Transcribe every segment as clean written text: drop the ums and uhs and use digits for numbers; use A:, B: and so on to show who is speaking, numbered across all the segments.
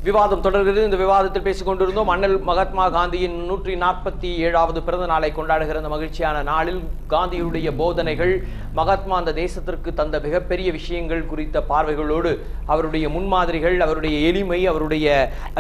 A: விவாதம் தொடர்கிறது. இந்த விவாதத்தில் பேசிக் கொண்டிருந்தோம். அண்ணல் மகாத்மா காந்தியின் 147வது பிறந்த நாளை கொண்டாடுகிற இந்த மகிழ்ச்சியான நாளில் காந்தியுடைய போதனைகள், மகாத்மா அந்த தேசத்திற்கு தந்த மிகப்பெரிய விஷயங்கள் குறித்த பார்வைகளோடு அவருடைய முன்மாதிரிகள், அவருடைய எளிமை, அவருடைய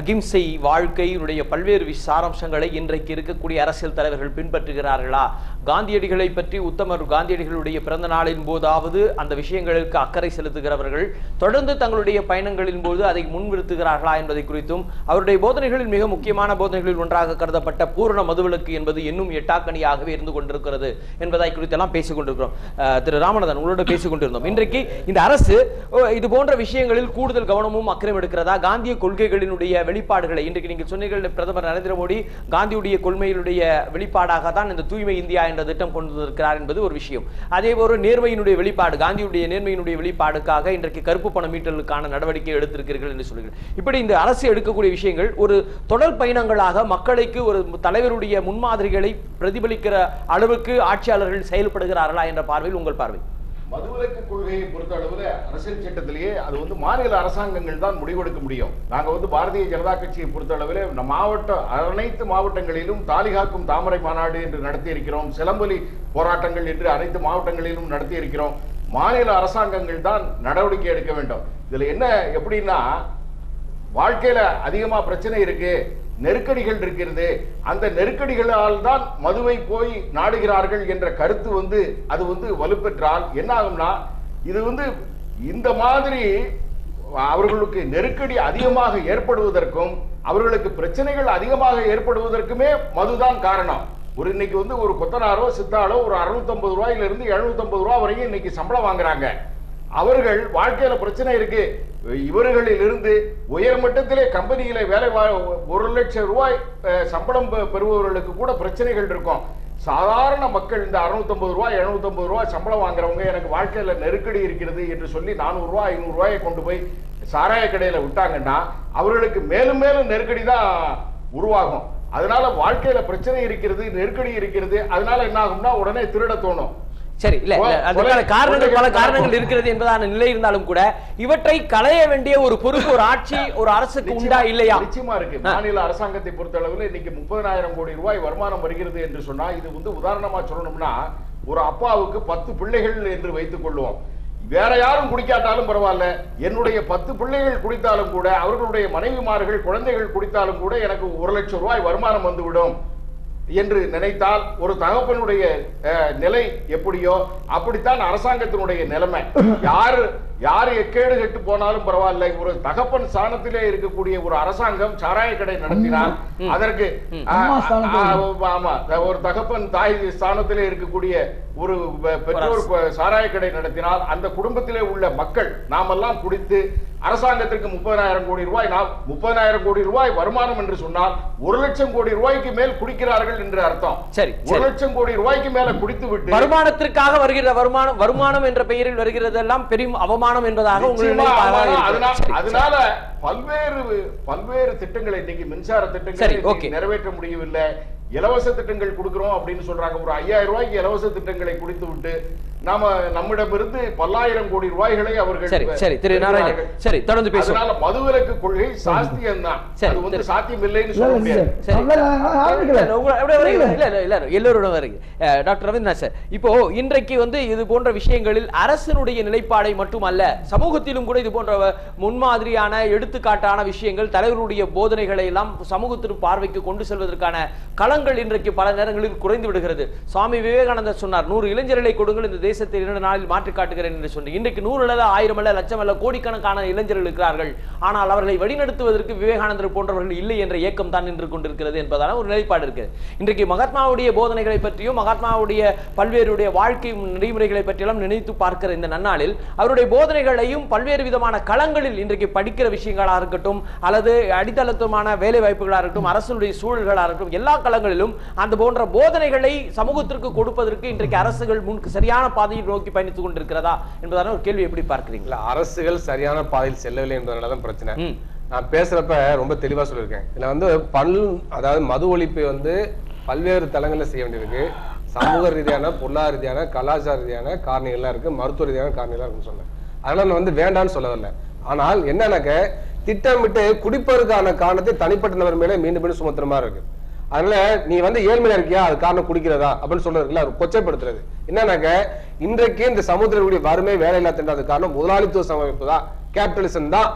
A: அகிம்சை வாழ்க்கையினுடைய பல்வேறு சாராம்சங்களை இன்றைக்கு இருக்கக்கூடிய அரசியல் தலைவர்கள் பின்பற்றுகிறார்களா? காந்தியடிகளை பற்றி உத்தமர் காந்தியடிகளுடைய பிறந்த நாளின் போதாவது அந்த விஷயங்களுக்கு அக்கறை செலுத்துகிறவர்கள் தொடர்ந்து தங்களுடைய பயணங்களின் போது அதை முன்னிறுத்துகிறார்களா என்பதை குறித்தும், அவருடைய போதனைகளில் மிக முக்கியமான போதனைகளில் ஒன்றாக கருதப்பட்ட பூரண மதுவிலக்கு என்பது இன்னும் எட்டாக்கணியாகவே இருந்து கொண்டிருக்கிறது என்பதை குறித்தெல்லாம் பேசிக் கொண்டிருக்கிறோம். திரு ராமநாதன், உங்களோட பேசிக் கொண்டிருந்தோம். இன்றைக்கு இந்த அரசு இது போன்ற விஷயங்களில் கூடுதல் கவனமும் அக்கறை எடுக்கிறதா? காந்திய கொள்கைகளினுடைய வெளிப்பாடுகளை இன்றைக்கு நீங்கள் சொன்னீர்கள், பிரதமர் நரேந்திர மோடி காந்தியுடைய கொள்கையினுடைய வெளிப்பாடாக தான் இந்த தூய்மை இந்தியா என்ற திட்டம் கொண்டு வந்திருக்கிறார் என்பது ஒரு விஷயம். அதே போல நேர்மையினுடைய வெளிப்பாடு, காந்தியுடைய நேர்மையினுடைய வெளிப்பாடுக்காக இன்றைக்கு கருப்பு பண மீட்டலுக்கான நடவடிக்கை எடுத்திருக்கிறீர்கள் என்று சொல்கிறீர்கள். இப்படி இந்த அரசு எடுக்கக்கூடிய விஷயங்கள் ஒரு தொடர் பயணங்களாக மக்களுக்கு ஒரு தலைவருடைய முன்மாதிரிகளை பிரதிபலிக்கிற அளவுக்கு ஆட்சியாளர்கள் செயல்படுகிறார்களா என்ற பார்வையில் உங்கள் பார்வை?
B: மதுவிலக்கு கொள்கையை பொறுத்த அளவுல அரசியல் சட்டத்திலேயே அது மாநில அரசாங்கங்கள் தான் முடிவெடுக்க முடியும். நாங்க பாரதிய ஜனதா கட்சியை பொறுத்த அளவில் அனைத்து மாவட்டங்களிலும் தாலிகாக்கும் தாமரை மாநாடு என்று நடத்தி இருக்கிறோம். சிலம்பொலி போராட்டங்கள் என்று அனைத்து மாவட்டங்களிலும் நடத்தி இருக்கிறோம். மாநில அரசாங்கங்கள் தான் நடவடிக்கை எடுக்க வேண்டும். இதுல என்ன எப்படின்னா, வாழ்க்கையில அதிகமா பிரச்சனை இருக்கு, நெருக்கடிகள் இருக்கிறது, அந்த நெருக்கடிகளால் தான் மதுவை போய் நாடுகிறார்கள் என்ற கருத்து அது வலுப்பெற்றால் என்ன ஆகும்னா, இது இந்த மாதிரி அவர்களுக்கு நெருக்கடி அதிகமாக ஏற்படுவதற்கும் அவர்களுக்கு பிரச்சனைகள் அதிகமாக ஏற்படுவதற்குமே மதுதான் காரணம். இன்னைக்கு ஒரு கொத்தனாரோ சித்தாளோ ஒரு 650 ரூபாயிலிருந்து 750 ரூபாய் வரைக்கும் இன்னைக்கு சம்பளம் வாங்குறாங்க. அவர்கள் வாழ்க்கையில பிரச்சனை இருக்கு. இவர்களில் இருந்து உயர் மட்டத்திலே கம்பெனியில வேலை 1 லட்சம் ரூபாய் சம்பளம் பெறுபவர்களுக்கு கூட பிரச்சனைகள் இருக்கும். சாதாரண மக்கள் இந்த 650 ரூபாய் 750 ரூபாய் சம்பளம் வாங்குறவங்க எனக்கு வாழ்க்கையில நெருக்கடி இருக்கிறது என்று சொல்லி 400 ரூபாய் 500 ரூபாயை கொண்டு போய் சாராய கடையில விட்டாங்கன்னா அவர்களுக்கு மேலும் மேலும் நெருக்கடி தான் உருவாகும். அதனால வாழ்க்கையில பிரச்சனை இருக்கிறது, நெருக்கடி இருக்கிறது. அதனால என்ன ஆகும்னா உடனே திருட தோணும்.
A: சரி, இல்ல அதுக்கான காரணங்கள் பல காரணங்கள் இருக்கிறது என்பதான நிலை இருந்தாலும் கூட இவற்றை களைய வேண்டிய ஒரு பொறுப்பு ஒரு ஆட்சி ஒரு அரசுக்கு உண்டா இல்லையா?
B: நிச்சயமா இருக்கு. மாநில அரசாங்கத்தை பொறுத்த அளவில் இன்னைக்கு 30,000 கோடி ரூபாய் வருமானம் வருகிறது என்று சொன்னா, இது உதாரணமா சொல்லணும்னா, ஒரு அப்பாவுக்கு 10 பிள்ளைகள் என்று வைத்துக் கொள்வோம். வேற யாரும் குடிக்காட்டாலும் பரவாயில்ல, என்னுடைய 10 பிள்ளைகள் குடித்தாலும் கூட, அவர்களுடைய மனைவிமார்கள் குழந்தைகள் குடித்தாலும் கூட எனக்கு 1 லட்சம் ரூபாய் வருமானம் வந்துவிடும் என்று நினைத்தால் ஒரு தகப்பனுடைய நிலை எப்படியோ அப்படித்தான் அரசாங்கத்தினுடைய நிலைமை. யாரு எக்கேடு கெட்டு போனாலும் பரவாயில்லை, ஒரு தகப்பன் ஸ்தானத்திலே இருக்கக்கூடிய ஒரு அரசாங்கம் சாராய கடை நடத்தினால் அதற்கு ஒரு தகப்பன் தாய் ஸ்தானத்திலே இருக்கக்கூடிய ஒரு பெற்றோர் சாராய கடை நடத்தினால் அந்த குடும்பத்திலே உள்ள மக்கள் நாமெல்லாம் குடித்து அரசாங்கத்திற்கு 30,000 கோடி ரூபாய் 30,000 கோடி ரூபாய் வருமானம் என்று சொன்னால் 1 லட்சம் கோடி ரூபாய்க்கு மேல் குடிக்கிறார்கள் என்று அர்த்தம். சரி, 1 லட்சம் கோடி ரூபாய்க்கு மேல குடித்து விட்டு
A: வருமானத்திற்காக வருகிற வருமானம் என்ற பெயரில் வருகிறதெல்லாம் பெரும் அவமானம் என்பதாக
B: அதனால பல்வேறு திட்டங்களை இன்னைக்கு மின்சார திட்டங்களை நிறைவேற்ற முடியவில்லை. இலவச திட்டங்கள் கொடுக்கிறோம் அப்படின்னு சொல்றாங்க. ஒரு 5,000 ரூபாய்க்கு இலவச திட்டங்களை குடித்து விட்டு நம்மிடமிருந்து பல்லாயிரம் கோடி ரூபாய்களை அவர்கள்
A: தொடர்ந்து பேசுவோம்.
B: அதனால மதுவிலக்கு கொள்கை சாஸ்தியம் தான், அது சாத்தியம் இல்லைன்னு சொல்ல முடியாது.
A: எல்லோருடன் வருங்க. டாக்டர் ரவீந்திரநாத் சார், இப்போ இன்றைக்கு இது போன்ற விஷயங்களில் அரசினுடைய நிலைப்பாடை மட்டுமல்ல, சமூகத்திலும் கூட இது போன்ற முன்மாதிரியான எடுத்துக்காட்டான விஷயங்கள், தலைவருடைய போதனைகளை எல்லாம் சமூகத்திற்கு பார்வைக்கு கொண்டு செல்வதற்கான களங்கள் இன்றைக்கு பல நேரங்களில் குறைந்து விடுகிறது. சுவாமி விவேகானந்தர் சொன்னார், 100 இளைஞர்களை கொடுங்கள், இந்த தேசத்தை 2 நாளில் மாற்றி காட்டுகிறேன் என்று சொன்னார். இன்றைக்கு 100 அல்ல, 1000 அல்ல, லட்சம் அல்ல, கோடிக்கணக்கான இளைஞர்கள் இருக்கிறார்கள். ஆனால் அவர்களை வழிநடத்துவதற்கு விவேகானந்தர் போன்றவர்கள் இல்லை என்ற ஏக்கம் தான் நின்று கொண்டிருக்கிறது என்பதான ஒரு நிலைப்பாடு இருக்கு. இன்றைக்கு மகாத்மாவுடைய போதனைகளை பற்றியும் மகாத்மாவுடைய பல்வேறு வாழ்க்கை நெறிமுறைகளை பற்றியெல்லாம் நினைத்து பார்க்கிற இந்த நன்னாளில் அவருடைய போதனைகளையும் பல்வேறு விதமான களங்களில் இன்றைக்கு படிக்கிற விஷயங்களாக இருக்கட்டும், அல்லது அடித்தளத்துமான வேலை வாய்ப்புகளாக இருக்கட்டும், அரசுடைய சூழல்களாக இருக்கட்டும், எல்லா களங்களிலும் அந்த போன்ற போதனைகளை சமூகத்திற்கு கொடுப்பதற்கு இன்றைக்கு அரசுகள் சரியான பாதையை நோக்கி பயணித்துக் கொண்டிருக்கிறதா என்பதான ஒரு கேள்வி எப்படி பார்க்கிறீங்களா?
C: அரசுகள் சரியான பாதையில் செல்லவில்லை என்பதனாலதான் பிரச்சனை. நான் பேசுறப்ப ரொம்ப தெளிவா சொல்லியிருக்கேன். இதுல அதாவது மது ஒழிப்பு பல்வேறு தளங்களில் செய்ய வேண்டியிருக்கு. சமூக ரீதியான, பொருளாதார ரீதியான, கலாச்சார ரீதியான காரணிகள்லாம் இருக்கு, மருத்துவ ரீதியான காரணிகள்லாம் இருக்குன்னு சொன்னேன். அதனால நான் வேண்டான்னு சொல்ல வரல. ஆனால் என்னன்னாக்க திட்டமிட்டு குடிப்பதற்கான காரணத்தை தனிப்பட்ட நபர் மேலே மீண்டும் மீண்டும் சுமத்துற மாதிரி இருக்கு. அதனால நீ வந்து ஏழ்மையா இருக்கியா, அது காரணம் குடிக்கிறதா அப்படின்னு சொல்றதுல கொச்சைப்படுத்துறது என்னன்னாக்க, இன்றைக்கு இந்த சமுத்திரக்கூடிய வறுமை வேலையில்லா திண்டாத காரணம் முதலாளித்துவ சமமைப்பு தான், கேபிட்டலிசம் தான்.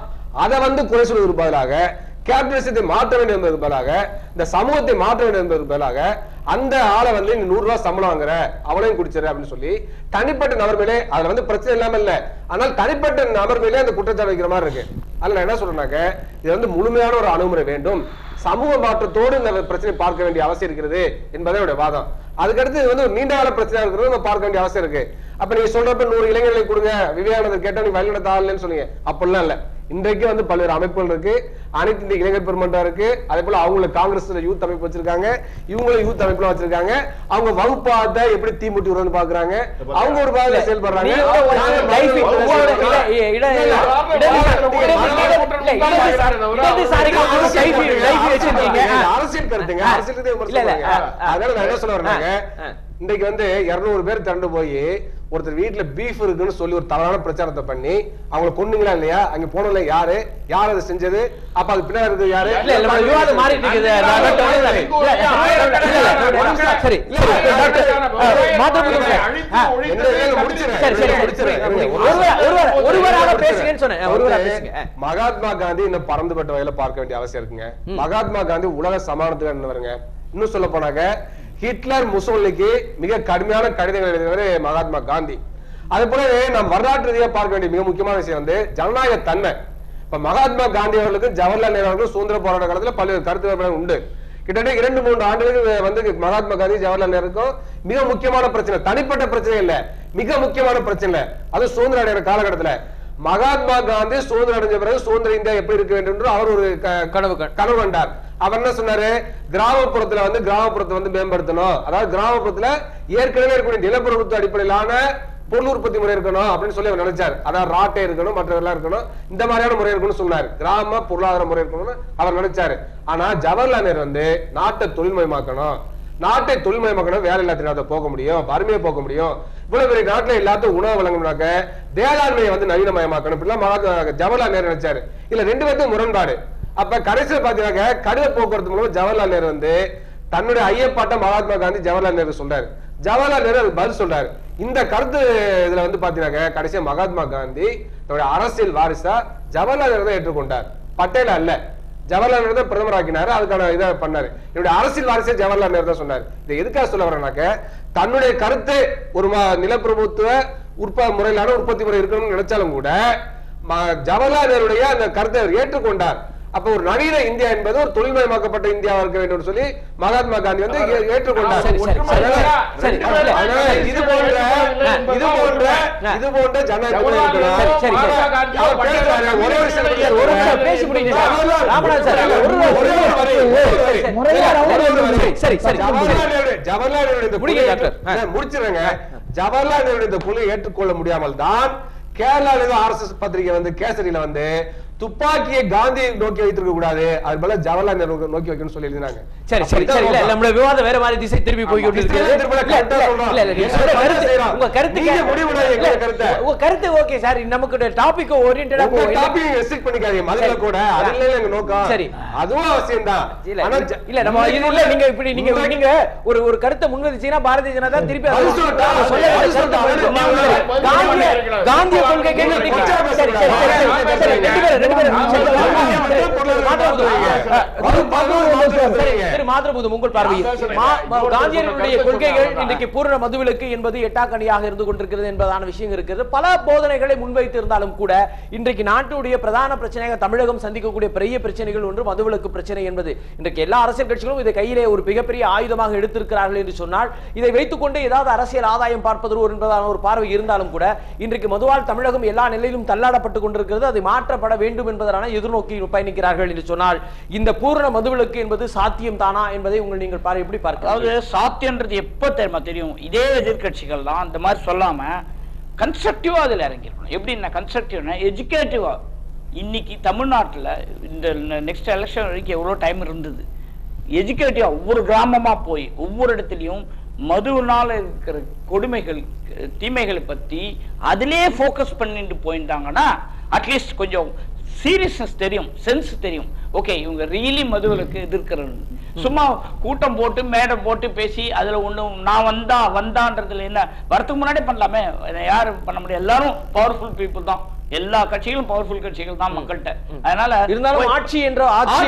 C: அதை வந்து குறை சொல்வதற்கு பதிலாக, கேபிட்டலிசத்தை மாற்ற வேண்டும் என்பதற்கு பதிலாக, இந்த சமூகத்தை மாற்ற வேண்டும் என்பதற்கு பதிலாக, அந்த ஆளை வந்து நீ 100 ரூபாய் சம்பளம் வாங்குற அவளையும் குடிச்சிரு அப்படின்னு சொல்லி தனிப்பட்ட நபர் மேலே, அதுல வந்து பிரச்சனை இல்லாம இல்ல, ஆனால் தனிப்பட்ட நபர் மேலே அந்த குற்றச்சாட்டு வைக்கிற மாதிரி இருக்கு. அதுல நான் என்ன சொல்றேன்னாக்க, இது வந்து முழுமையான ஒரு அணுகுமுறை வேண்டும், சமூக மாற்றத்தோடு இந்த பிரச்சனை பார்க்க வேண்டிய அவசியம் இருக்கிறது என்பதே என்னுடைய வாதம். அதுக்கடுத்து இது வந்து ஒரு நீண்ட கால பிரச்சனை இருக்கிறது நம்ம பார்க்க வேண்டிய அவசியம் இருக்கு. அப்ப நீங்க சொல்றப்ப 100 இளைஞர்களை கொடுங்க, விவேகானந்தர் கேட்டா நீ வழிநடத்த ஆகலன்னு சொன்னீங்க, அப்படிலாம் இல்ல. இன்றைக்கு வந்து பல்வேறு அமைப்புகள் இருக்கு, அனைத்து இந்திய இளைஞர் பெருமன்றா இருக்கு, அதே போல அவங்களுக்கு காங்கிரஸ் யூத் அமைப்பு வச்சிருக்காங்க, இவங்களும் யூத் அமைப்புல வச்சிருக்காங்க. அவங்க வகுப்பாத எப்படி தீமுட்டி வரும்னு பாக்குறாங்க, அவங்க ஒரு பாதையில செயல்படுறாங்க. அரசியல் கருத்துங்க, அரசியல். அதனால நான் என்ன சொல்ல வர்றாங்க, இன்றைக்கு வந்து 200 பேர் திரண்டு போய் ஒருத்தர் வீட்டுல பீஃப் இருக்குன்னு சொல்லி ஒரு தவறான பிரச்சாரத்தை பண்ணி அவங்களை கொன்னீங்களா இல்லையா, அங்க போனல யாரு, யார் அதை செஞ்சது, அப்ப அது பின்னாடி இருக்கு யாரு?
A: விவாதம் மாறிட்டு இருக்குது.
C: மகாத்மா காந்தி இன்னும் பறந்துபட்ட வகையில பார்க்க வேண்டிய அவசியம் இருக்குங்க. மகாத்மா காந்தி உலக சமானத்துக்கு வருங்க. இன்னும் சொல்ல போனாங்க, ஹிட்லர் முசோலினிக்கு மிக கடுமையான கடிதங்கள் எழுதினவர் மகாத்மா காந்தி. அது போலவே நாம் வரலாற்று ரீதியாக பார்க்க வேண்டிய மிக முக்கியமான விஷயம் வந்து ஜனநாயக தன்மை. இப்ப மகாத்மா காந்தி அவர்களுக்கு ஜவஹர்லால் நேரு அவர்களுக்கு சுதந்திர போராட்ட காலத்துல பல்வேறு கருத்து வேறுபாடுகள் உண்டு. கிட்டத்தட்ட 2-3 ஆண்டுகளுக்கு வந்து மகாத்மா காந்தி ஜவஹர்லால் நேருக்கும் மிக முக்கியமான பிரச்சனை, தனிப்பட்ட பிரச்சனை இல்ல, மிக முக்கியமான பிரச்சனை. அது சுதந்திர அடைகிற காலகட்டத்துல மகாத்மா காந்தி சுதந்திரம் அடைஞ்ச பிறகு சுதந்திர இந்தியா எப்படி இருக்க வேண்டும் என்று அவர் ஒரு கனவு கண்டார். அவர் என்ன சொன்னாரு, கிராமப்புறத்துல வந்து கிராமப்புறத்தை வந்து மேம்படுத்தணும், அதாவது கிராமப்புறத்துல ஏற்கனவே இருக்கக்கூடிய நிலப்பிரபுத்துவ அடிப்படையிலான பொருள் உற்பத்தி முறை இருக்கணும் அப்படின்னு சொல்லி அவர் நினைச்சார். அதாவது ராட்டை இருக்கணும், மற்றவெல்லாம் இருக்கணும், இந்த மாதிரியான முறை இருக்கணும்னு சொன்னார். கிராம பொருளாதார முறை இருக்கணும்னு அவர் நினைச்சாரு. ஆனா ஜவஹர்லால் நேரு வந்து நாட்டை தொழில்மயமாக்கணும், நாட்டை தொழில்மயமாக்கணும், வேலை இல்லாத போக முடியும், வறுமையை போக முடியும், இவ்வளவு பெரிய நாட்டுல எல்லாத்துக்கும் உணவு வழங்கணும்னாக்க வேளாண்மையை வந்து நவீனமயமாக்கணும், இப்படிலாம் ஜவஹர்லால் நேரு நினைச்சாரு. இல்ல 2 பேருக்கும் முரண்பாடு. அப்ப கடைசியில் பாத்தீங்கன்னா கடித போக்குவரத்து மூலம் ஜவஹர்லால் நேரு வந்து தன்னுடைய ஐயப்பாட்ட மகாத்மா காந்தி ஜவஹர்லால் நேரு சொல்றாரு. ஜவஹர்லால் நேரு அதுக்கு பதில் சொல்றாரு. இந்த கருத்து இதுல வந்து பாத்தீங்கன்னா கடைசியா மகாத்மா காந்தி தன்னுடைய அரசியல் வாரிசா ஜவஹர்லால் நேரு தான் ஏற்றுக்கொண்டார், பட்டேல் அல்ல. ஜவஹர்லால் நேரு தான் பிரதமர் ஆக்கினாரு, அதுக்கான இதை பண்ணாரு. என்னுடைய அரசியல் வாரிசே ஜவஹர்லால் நேரு தான் சொன்னார். இதை எதுக்காக சொல்ல வரேன்னாக்க, தன்னுடைய கருத்து ஒரு நிலப்பிரபுத்துவ முறையிலான உற்பத்தி முறை இருக்கணும்னு நினைச்சாலும் கூட ஜவஹர்லால் நேருடைய அந்த கருத்தை அவர் ஏற்றுக்கொண்டார். அப்ப ஒரு நவீன இந்தியா என்பது ஒரு தொழில்மயமாக்கப்பட்ட இந்தியாவா இருக்க வேண்டும் சொல்லி மகாத்மா காந்தி வந்து ஏற்றுக்கொண்டார். இது போன்ற முடிச்சிருங்க. ஜவஹர்லால் நேரு இந்த கொள்கையை ஏற்றுக்கொள்ள முடியாமல் தான் கேரளாவில் RSS பத்திரிகை வந்து கேசரியில வந்து துப்பாக்கியை காந்தியை நோக்கி வைத்திருக்க கூடாது, அது போல ஜவஹர்லால் நேரு நோக்கி வைக்கணும்னு சொல்லி எழுதினாங்க.
A: சரி சரி சரி, இல்ல நம்மளோட விவாதம் வேற மாதிரி திசை திருப்பி போய் கொண்டிருக்கிறது. உங்க கருத்து ஓகே சார், நமக்கு டாபிக் ஓரியன்டடா போய்
C: டாபிக் ரெஸ்ட்ரிக்ட் பண்ணிக்காதீங்க. மதுல கூட அது இல்ல எங்க நோக்கம். சரி, அதுவும் அவசியம் தான்.
A: இல்ல நம்ம இது இல்ல, நீங்க இப்படி நீங்க ஒரு கருத்தை முன்வச்சினா பாரதிய ஜனதா திருப்பி காந்திய கொள்கை கேள்வி. சரி சரி சரி, உங்கள் பார்வையில் காந்தியர்களுடைய கொள்கைகள் இன்றைக்கு பூரண மதுவிலக்கு என்பது எட்டாக்கணியாக இருந்து கொண்டிருக்கிறது என்பதான விஷயம் இருக்கிறது. பல போதனைகளை முன்வைத்து இருந்தாலும் கூட இன்றைக்கு நாட்டுடைய பிரதான பிரச்சனையாக தமிழகம் சந்திக்கக்கூடிய பெரிய பிரச்சனைகள் ஒன்று மதுவிலக்கு பிரச்சனை என்பது. இன்றைக்கு எல்லா அரசியல் கட்சிகளும் இதை கையிலே ஒரு மிகப்பெரிய ஆயுதமாக எடுத்திருக்கிறார்கள் என்று சொன்னால், இதை வைத்துக் கொண்டு ஏதாவது அரசியல் ஆதாயம் பார்ப்பது என்பதான ஒரு பார்வை இருந்தாலும் கூட இன்றைக்கு மதுவால் தமிழகம் எல்லா நிலையிலும் தள்ளாடப்பட்டுக் கொண்டிருக்கிறது. அதை மாற்றப்பட வேண்டும் என்பதற்கான எதிர்நோக்கி பயணிக்கிறார்கள் என்று சொன்னால், இந்த பூரண மதுவிலக்கு என்பது சாத்தியம் தானா என்பதை நீங்கள் எப்படி பார்க்க?
D: அதாவது சாத்தியம்ன்றது எப்ப தெரியும், இதே எதிர்கட்சிகள் தான் அந்த மாதிரி சொல்லாம கன்ஸ்ட்ரக்டிவா அதுல இறங்கிருக்கணும். எப்படின்னா கன்ஸ்ட்ரக்டிவ்னா எஜுகேட்டிவா. இன்னைக்கு தமிழ்நாட்டில் இந்த நெக்ஸ்ட் எலெக்ஷன் வரைக்கும் எவ்வளவு டைம் இருந்தது, எஜுகேட்டிவா ஒவ்வொரு கிராமமா போய் ஒவ்வொரு இடத்துலயும் மதுவினால இருக்கிற கொடுமைகள் தீமைகளை பத்தி அதிலே போக்கஸ் பண்ணிட்டு போயிருந்தாங்கன்னா அட்லீஸ்ட் கொஞ்சம் சீரியஸ்னஸ் தெரியும், சென்ஸ் தெரியும். ஓகே, இவங்க ரியலி மதுவிலக்கு எதிர்க்கிறது. சும்மா கூட்டம் போட்டு மேடை போட்டு பேசி அதுல ஒண்ணும் நான் வந்தான்றதுல என்ன வரத்துக்கு முன்னாடி பண்ணலாமே, யாரு பண்ண முடியும்? எல்லாரும் பவர்ஃபுல் பீப்புள் தான், எல்லா கட்சிகளும் பவர்ஃபுல் கட்சிகள் தான் மக்கள்கிட்ட. அதனால
A: இருந்தாலும் ஆட்சி என்ற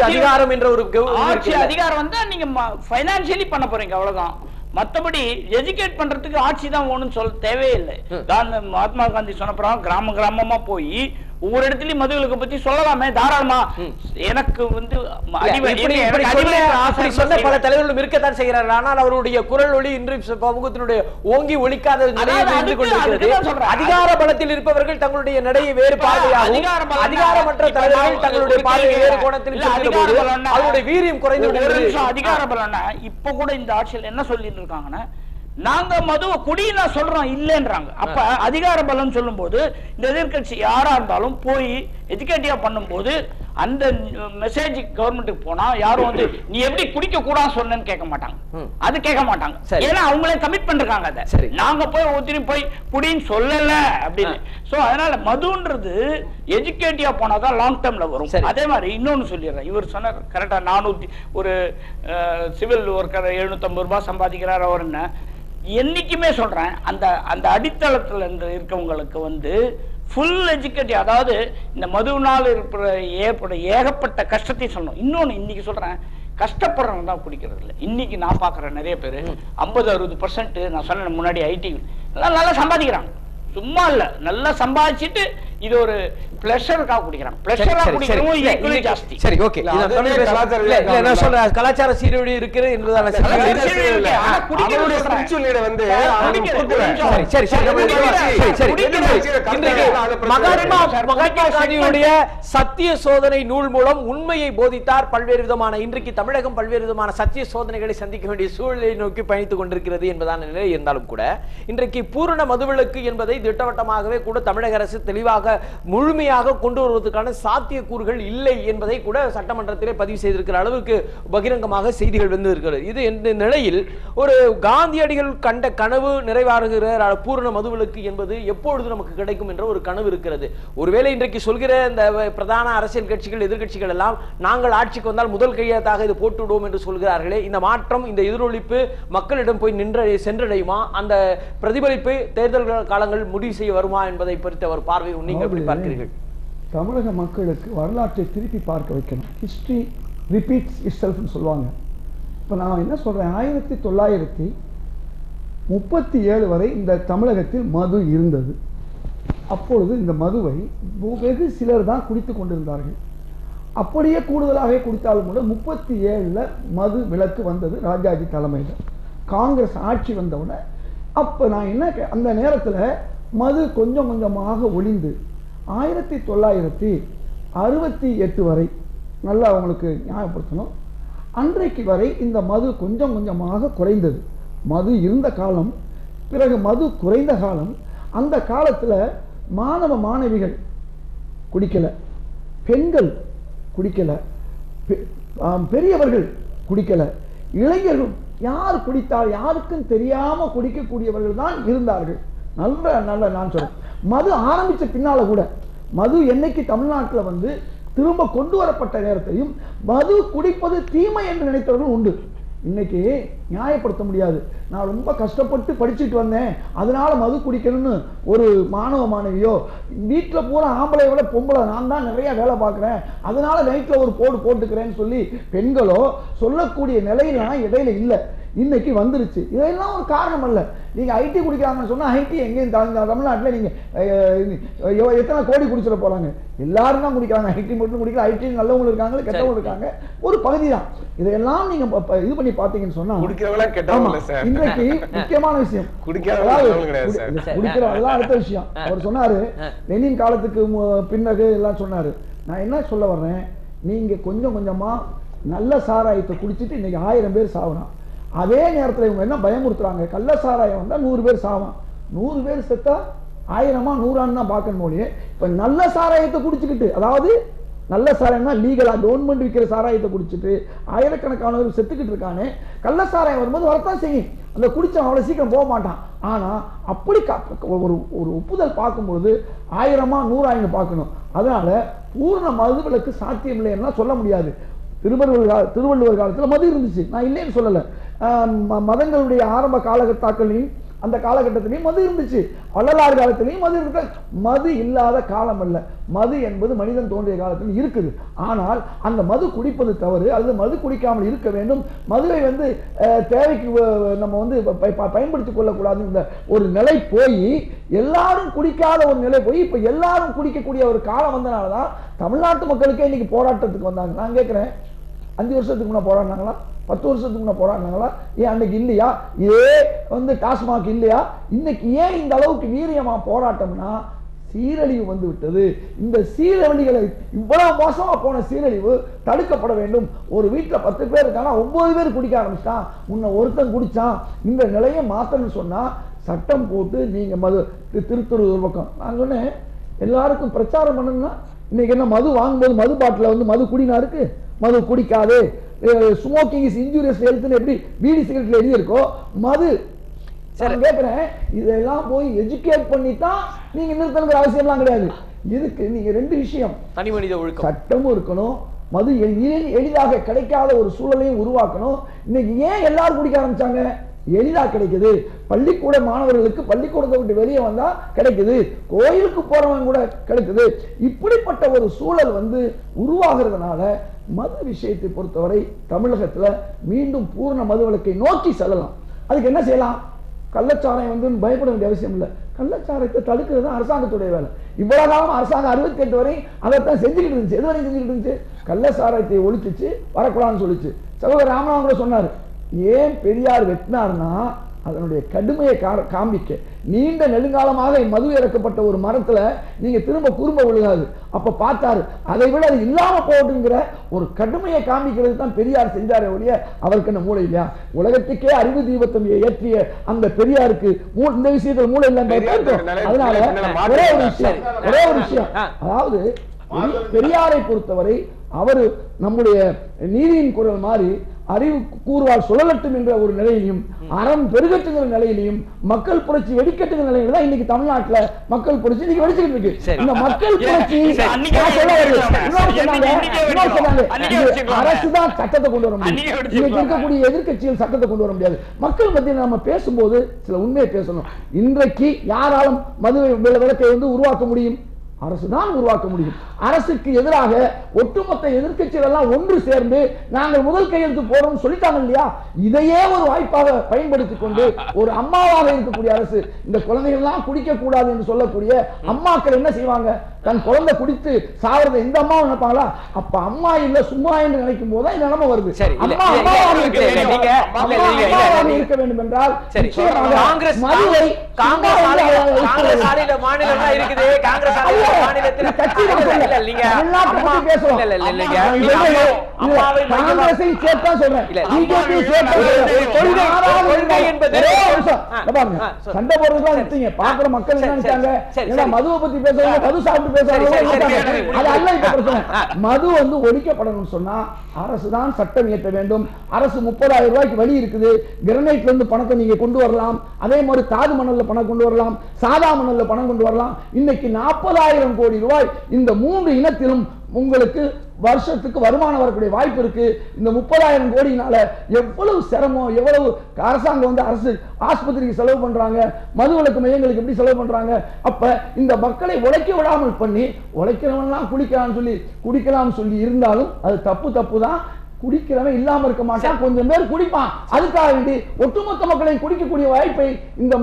A: அதிகாரம் என்ற ஒரு
D: ஆட்சி அதிகாரம் வந்தா நீங்க பைனான்சியலி பண்ண போறீங்க, அவ்வளவுதான். மத்தபடி எஜுகேட் பண்றதுக்கு ஆட்சி தான் வேணும்னு சொல்ல தேவையில்லை. மகாத்மா காந்தி சொன்ன கிராம கிராமமா போய் ஒவ்வொரு இடத்துலயும் மதுவிலக்கு பத்தி சொல்லலாமே தாராளமா. எனக்கு வந்து
A: பல தலைவர்களும் இருக்கத்தான் செய்கிறார்கள். ஆனால் அவருடைய குரல் ஒளி இன்று சமூகத்தினுடைய ஓங்கி ஒலிக்காத அதிகார பலத்தில் இருப்பவர்கள் தங்களுடைய நடையை வேறு பார்வையாகவும், அதிகாரமற்ற தலைவர்கள் தங்களுடைய பார்வையை வேறு கோணத்தில் அவருடைய வீரியம் குறைந்து
D: அதிகார பலம். இப்ப கூட இந்த ஆட்சியில் என்ன சொல்லிட்டு இருக்காங்கன்னா, நாங்க மதுவை குடியில சொல்றோம் இல்லைன்றாங்க. அப்ப அதிகார பலம் சொல்லும் போது இந்த எதிர்கட்சி யாரா இருந்தாலும் போய் எஜுகேட்டிவா பண்ணும் போது அந்த மெசேஜ் கவர்மெண்ட்டுக்கு போனா யாரும் வந்து நீ எப்படி குடிக்க கூடாது சொன்னு கேட்க மாட்டாங்க. அது கேட்க மாட்டாங்க, ஏன்னா அவங்களே கமிட் பண்றாங்க. அதை நாங்க போய் ஒருத்தரும் போய் குடின்னு சொல்லல அப்படின்னு. சோ அதனால மதுன்றது எஜுகேட்டிவா போனாதான் லாங் டேர்ம்ல வரும். அதே மாதிரி இன்னொன்னு சொல்லிடுறேன், இவர் சொன்னார் கரெக்டா, 400 ஒரு சிவில் ஒர்க்கர் 750 ரூபாய் சம்பாதிக்கிறார் அவர். என்ன என்னைக்குமே சொல்றேன், அந்த அந்த அடித்தளத்துல இருக்கவங்களுக்கு வந்து ஃபுல் எஜுகேட்டிவ், அதாவது இந்த மதுவினால் ஏற்பட ஏகப்பட்ட கஷ்டத்தை சொல்லணும். இன்னொன்னு இன்னைக்கு சொல்றேன், கஷ்டப்படுறவங்க தான் குடிக்கிறது இல்லை. இன்னைக்கு நான் பாக்குறேன் நிறைய பேர் 50-60% நான் சொன்ன முன்னாடி ஐடி நல்லா சம்பாதிக்கிறாங்க, சும்மா இல்ல நல்லா சம்பாதிச்சுட்டு இது ஒரு பிளஷருக்காக குடிக்கிறாங்க. பிளஷரா குடிக்கிறவங்க ஈக்குவலி ஜாஸ்தி.
A: சரி, ஓகே, நான் சொல்றேன் கலாச்சார சீரழி இருக்குது என்பதால மகாத்மா காந்தியுடைய சத்திய சோதனை நூல் மூலம் உண்மையை போதித்தார். பல்வேறு விதமான இன்றைக்கு தமிழகம் பல்வேறு விதமான சத்திய சோதனைகளை சந்திக்க வேண்டிய சூழலை நோக்கி பயணித்துக் கொண்டிருக்கிறது என்பதான நிலை இருந்தாலும் கூட இன்றைக்கு பூரண மதுவிலக்கு என்பதை திட்டவட்டமாகவே கூட தமிழக அரசு தெளிவாக முழுமையாக கொண்டு வருவதற்கான சாத்தியக்கூறுகள் இல்லை என்பதை கூட சட்டமன்றத்திலே பதிவு செய்திருக்கிற அளவுக்கு பகிரங்கமாக செய்திகள் வந்து இருக்கிறது. இது இந்த நிலையில் ஒரு காந்தியடிகள் கண்ட கனவு நிறைவேறுகிற பூரண மதுவிலக்கு என்பது எப்பொழுது நமக்கு கிடைக்கும் என்ற ஒரு கனவு இருக்கிறது. ஒருவேளை இன்றைக்கு சொல்கிற இந்த பிரதான அரசியல் கட்சிகள் எதிர்கட்சிகள் எல்லாம் நாங்கள் ஆட்சிக்கு வந்தால் முதல் கையெழுத்தாக இது போட்டுவிடுவோம் என்று சொல்கிறார்களே, இந்த மாற்றம் இந்த எதிரொலிப்பு மக்களிடம் போய் சென்றடையுமா? அந்த பிரதிபலிப்பு தேர்தல் காலங்கள் முடிவு செய்ய வருமா என்பதை பொறுத்த ஒரு பார்வை நீங்கள் எப்படி பார்க்கிறீர்கள்?
E: தமிழக மக்களுக்கு வரலாற்றை திருப்பி பார்க்க வைக்கணும். ஹிஸ்டரி ரிப்பீட்ஸ் இட்செல்ஃப்னு சொல்லுவாங்க. இப்போ நான் என்ன சொல்றேன், 1937 வரை இந்த தமிழகத்தில் மது இருந்தது. அப்பொழுது இந்த மதுவை வெகு சிலர் தான் குடித்து கொண்டிருந்தார்கள். அப்படியே கூடுதலாக குடித்தாலும் கூட 37 மது விலக்கு வந்தது ராஜாஜி தலைமையில். காங்கிரஸ் ஆட்சி வந்தவுடனே அப்போ நான் என்ன அந்த நேரத்தில் மது கொஞ்சம் கொஞ்சமாக ஒளிந்து 1968 வரை நல்லா அவங்களுக்கு ஞாபகப்படுத்தணும், அன்றைக்கு வரை இந்த மது கொஞ்சம் கொஞ்சமாக குறைந்தது. மது இருந்த காலம், பிறகு மது குறைந்த காலம். அந்த காலத்தில் மாணவ மாணவிகள் குடிக்கல, பெண்கள் குடிக்கல, பெரியவர்கள் குடிக்கல, இளைஞர்கள் யார் குடித்தால் யாருக்கும் தெரியாம குடிக்கக்கூடியவர்கள் தான் இருந்தார்கள். நல்ல நல்ல நான் சொல்றேன், மது ஆரம்பிச்ச பின்னால கூட மது என்னைக்கு தமிழ்நாட்டில் வந்து திரும்ப கொண்டு வரப்பட்ட நேரத்தையும் மது குடிப்பது தீமை என்று நினைத்தவர்கள் உண்டு. இன்னைக்கு நியாயப்படுத்த முடியாது. நான் ரொம்ப கஷ்டப்பட்டு படிச்சுட்டு வந்தேன் அதனால மது குடிக்கணும்னு ஒரு மாணவ மாணவியோ, வீட்டில் பூரா ஆம்பளை விட பொம்பளை நான் தான் நிறைய வேலை பார்க்குறேன் அதனால நைட்டில் ஒரு போட்டுக்கிறேன்னு சொல்லி பெண்களோ சொல்லக்கூடிய நிலையெல்லாம் இடையில இல்லை, இன்னைக்கு வந்துருச்சு. இதெல்லாம் ஒரு காரணம் அல்ல. நீங்க ஐடி குடிக்கிறாங்கன்னு சொன்னா ஐடி எங்கேயும் தமிழ்நாட்டில் நீங்க எத்தனை கோடி குடிச்சிட போறாங்க? எல்லாரும் தான் குடிக்கிறாங்க, ஐடி மட்டும் குடிக்கல. ஐடி நல்லவங்க இருக்காங்க, கெட்டவங்க இருக்காங்க, ஒரு பகுதி தான். இதையெல்லாம் நீங்க இது பண்ணி பாத்தீங்கன்னு சொன்னா இன்றைக்கு முக்கியமான விஷயம் குடிக்கிறவங்க அடுத்த விஷயம். அவர் சொன்னாரு லெனின் காலத்துக்கு பின்னகு எல்லாம் சொன்னாரு. நான் என்ன சொல்ல வர்றேன், நீங்க கொஞ்சம் கொஞ்சமா நல்ல சாராயத்தை குடிச்சிட்டு இன்னைக்கு 1000 பேர் சாவுறான். அதே நேரத்தில் இவங்க என்ன பயமுறுத்துறாங்க, கள்ள சாராயம் வந்தா 100 பேர் சாவான். 100 பேர் செத்தா 1000-ஆ 100-ஆன்னு தான் பார்க்கணும் மொழியே. இப்ப நல்ல சாராயத்தை குடிச்சுக்கிட்டு, அதாவது நல்ல சாராயம்னா லீகலா கவர்மெண்ட் விற்கிற சாராயத்தை குடிச்சிட்டு ஆயிரக்கணக்கானவர் செத்துக்கிட்டு இருக்கானே, கள்ள சாராயம் வரும்போது வரத்தான் செய்யும். அந்த குடிச்சவன் அவ்வளவு சீக்கிரம் போக மாட்டான். ஆனா அப்படி ஒரு ஒப்புதல் பார்க்கும்பொழுது 1000-ஆ 100-ஆயின்னு பார்க்கணும். அதனால பூர்ண மதுவிலக்கு சாத்தியம் இல்லைன்னா சொல்ல முடியாது. திருவள்ளுவர் காலத்தில் மது இருந்துச்சு, நான் இல்லைன்னு சொல்லலை. மதங்களுடைய ஆரம்ப காலகட்டத்திலையும் அந்த காலகட்டத்திலையும் மது இருந்துச்சு, வள்ளலார் காலத்திலையும் மது இருக்கு. மது இல்லாத காலம் அல்ல. மது என்பது மனிதன் தோன்றிய காலத்தில் இருக்குது. ஆனால் அந்த மது குடிப்பது தவறு, அல்லது மது குடிக்காமல் இருக்க வேண்டும். மதுவை தேவைக்கு நம்ம பயன்படுத்திக் கொள்ளக்கூடாது ஒரு நிலை போய் எல்லாரும் குடிக்காத ஒரு நிலை போய் இப்ப எல்லாரும் குடிக்கக்கூடிய ஒரு காலம் வந்தனாலதான் தமிழ்நாட்டு மக்களுக்கே இன்னைக்கு போராட்டத்துக்கு வந்தாங்க. நான் கேட்கிறேன், 5 வருஷத்துக்கு முன்ன போராடினாங்களா? 10 வருஷத்துக்கு முன்ன போராடினாங்களா? ஏன் அன்னைக்கு இல்லையா? இதே டாஸ்மாக் இல்லையா? இன்னைக்கு ஏன் இந்த அளவுக்கு வீரியமா போராட்டம்னா சீரழிவு வந்து விட்டது. இந்த சீரழிவுகளை, இவ்வளவு மோசமா போன சீரழிவு தடுக்கப்பட வேண்டும். ஒரு வீட்டுல 10 பேர் இருக்காங்க, 9 பேர் குடிக்க ஆரம்பிச்சிட்டான், முன்ன ஒருத்தன் குடிச்சான். இந்த நிலையை மாத்தணும்னு சொன்னா சட்டம் போட்டு நீங்க மது திருத்துறது ஒரு பக்கம். நான் சொன்னேன், எல்லாருக்கும் பிரச்சாரம் பண்ணணும்னா இன்னைக்கு என்ன மது வாங்கும்போது மது பாட்டில மது குடினா இருக்கு, மது குடிக்காது, ஸ்மோக்கிங் இஸ் இன்ஜூரியஸ் ஹெல்த்னு எப்படி பீடி சிகரெட்ல எழுதி இருக்கோ, மது கேட்கிறேன். இதெல்லாம் போய் எஜுகேட் பண்ணித்தான் நீங்க நிறுத்தணுங்கிற அவசியம்லாம் கிடையாது. இதுக்கு நீங்க 2 விஷயம்,
A: தனி மனித ஒழுக்கம்,
E: சட்டமும் இருக்கணும், மது எளிதாக கிடைக்காத ஒரு சூழலையும் உருவாக்கணும். இன்னைக்கு ஏன் எல்லாரும் குடிக்க ஆரம்பிச்சாங்க? எளிதா கிடைக்குது. பள்ளிக்கூட மாணவர்களுக்கு பள்ளிக்கூடத்தை விட்டு வெளியே வந்தா கிடைக்குது, கோயிலுக்கு போறவங்க கூட கிடைக்குது. இப்படிப்பட்ட ஒரு சூழல் உருவாகிறதுனால மது விஷயத்தை பொறுத்தவரை தமிழகத்துல மீண்டும் பூர்ண மதுவிலக்கை நோக்கி செல்லலாம். அதுக்கு என்ன செய்யலாம்? கள்ளச்சாராயம் பயப்பட வேண்டிய அவசியம் இல்லை. கள்ளச்சாராயத்தை தடுக்கிறது அரசாங்கத்துடைய வேலை. இவ்வளவு காலம் அரசாங்கம் 68 வரை அதைத்தான் செஞ்சுக்கிட்டு இருந்துச்சு. எது வரைக்கும் செஞ்சுக்கிட்டு இருந்துச்சு? கள்ளச்சாராயத்தை ஒழிச்சிச்சு, வரக்கூடாதுன்னு சொல்லிச்சு. சகோதரர் ராமநாதன் கூட சொன்னாரு, ஏன் பெரியார் வெட்டினார்னா அதனுடைய கடுமையை காண்பிக்க. நீண்ட நெடுங்காலமாக மது இறக்கப்பட்ட ஒரு மரத்துல நீங்க திரும்ப குறும்ப விழுகாது. அப்ப பார்த்தாரு, அதை விட அது இல்லாம போட்டுங்கிற ஒரு கடுமையை காண்பிக்கிறது தான் பெரியார் செஞ்சாரே ஒழிய அவருக்கு என்ன மூளை இல்லையா? உலகத்துக்கே அறிவு தீபத்தை ஏற்றிய அந்த பெரியாருக்கு இந்த விஷயத்தில் மூளை இல்லை. அதனால ஒரே ஒரு விஷயம், அதாவது பெரியாரை பொறுத்தவரை அவரு நம்முடைய நீதியின் குரல் மாதிரி அறிவு கூறுவால் சுழலட்டும் என்ற ஒரு நிலையிலையும், அறம் பெருகட்டுங்கிற நிலையிலையும், மக்கள் புரட்சி வெடிக்கட்டுங்கிற நிலையில தான் இன்னைக்கு தமிழ்நாட்டுல மக்கள் புரட்சி இன்னைக்கு வெடிச்சுக்கிட்டு இருக்கு. இந்த மக்கள் புரட்சி அரசுதான் சட்டத்தை கொண்டு வர முடியும். இன்னைக்கு இருக்கக்கூடிய எதிர்கட்சிகள் சட்டத்தை கொண்டு வர முடியாது. மக்கள் மத்தியில் நம்ம பேசும்போது சில உண்மையை பேசணும். இன்றைக்கு யாராலும் மது விலக்கை உருவாக்க முடியும்? அரசுதான் உருவாக்க முடியும். அரசுக்கு எதிராக ஒட்டுமொத்த எதிர்க்கட்சிகள் எல்லாம் ஒன்று சேர்ந்து நாங்கள் முதல் கையெழுத்து போறோம் சொல்லிட்டாங்க இல்லையா? இதையே ஒரு வாய்ப்பாக பயன்படுத்திக் கொண்டு ஒரு அம்மாவாக இருக்கக்கூடிய அரசு இந்த குழந்தைகள் எல்லாம் குடிக்க கூடாது என்று சொல்லக்கூடிய அம்மாக்கள் என்ன செய்வாங்க? தன் குழந்தை குடித்து சாவறதை இந்த அம்மா நினைப்பாங்களா? அப்ப அம்மா இல்ல சும்மா என்று நினைக்கும் போது இந்த நிலைமை வருது. இருக்க வேண்டும் என்றால் சண்டை போடுறதுதான் பாக்குற மக்கள் என்ன நினைச்சாங்க? மதுவை பத்தி பேசுறாங்க, மது சாப்பிட்டு மது ஒழிக்கப்படணும் சொன்னா அரசுதான் சட்டம் இயற்ற வேண்டும். அரசு 30,000 ரூபாய்க்கு வழி இருக்குது. கிரனைட்ல இருந்து பணத்தை நீங்க கொண்டு வரலாம், அதே மாதிரி தாது மணல்ல பணம் கொண்டு வரலாம், சாதா மணல்ல பணம் கொண்டு வரலாம். இன்னைக்கு 40,000 கோடி ரூபாய் இந்த 3 இனத்திலும் உங்களுக்கு வருஷத்துக்கு வருமானம் வரக்கூடிய வாய்ப்பு இருக்கு. இந்த 30,000 கோடினால எவ்வளவு சிரமம், எவ்வளவு அரசாங்கம் அரசு ஆஸ்பத்திரிக்கு செலவு பண்றாங்க, மதுவிலக்கு மையங்களுக்கு எப்படி செலவு பண்றாங்க. அப்ப இந்த மக்களை உழைக்க விடாமல் பண்ணி உழைக்கிறவன்லாம் குடிக்கலாம் சொல்லி இருந்தாலும் அது தப்பு தான். குடிக்கிறவன் இல்லாம இருக்க மாட்டான், கொஞ்சம் பேர் குடிப்பான். அதுக்காக வேண்டி ஒட்டுமொத்த மக்களையும் குடிக்கக்கூடிய வாய்ப்பை இந்த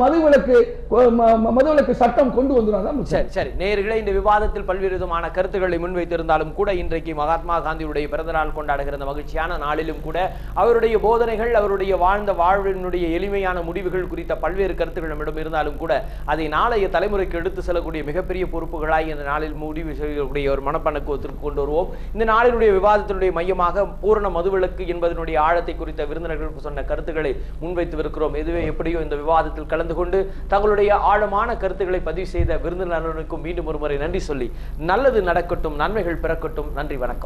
E: மதுவிலக்கு சட்டம் கொண்டு வந்துடும்.
A: சரி நேயர்களே, இந்த விவாதத்தில் பல்வேறு விதமான கருத்துக்களை முன்வைத்திருந்தாலும் கூட இன்றைக்கு மகாத்மா காந்தியுடைய பிறந்த நாள் கொண்டாடுகிற மகிழ்ச்சியான நாளிலும் கூட அவருடைய போதனைகள், அவருடைய வாழ்ந்த வாழ்வினுடைய எளிமையான முடிவுகள் குறித்த பல்வேறு கருத்துக்கள் நம்மிடம் இருந்தாலும் கூட அதை நாளைய தலைமுறைக்கு எடுத்து செல்லக்கூடிய மிகப்பெரிய பொறுப்புகளாய் இந்த நாளில் முடிவு செய்யக்கூடிய ஒரு மனப்பணக்குவத்திற்கு கொண்டு வருவோம். இந்த நாளினுடைய விவாதத்தினுடைய மையமாக பூரண மதுவிலக்கு என்பதனுடைய ஆழத்தை குறித்த விருந்தினர்களுக்கு சொன்ன கருத்துக்களை முன்வைத்திருக்கிறோம். எதுவே எப்படியோ இந்த விவாதத்தில் கலந்து கொண்டு தங்களுடைய ஆழமான கருத்துக்களை பதிவு செய்த விருந்தினர்களுக்கும் மீண்டும் ஒருமுறை நன்றி சொல்லி நல்லது நடக்கட்டும், நன்மைகள் பிறக்கட்டும். நன்றி, வணக்கம்.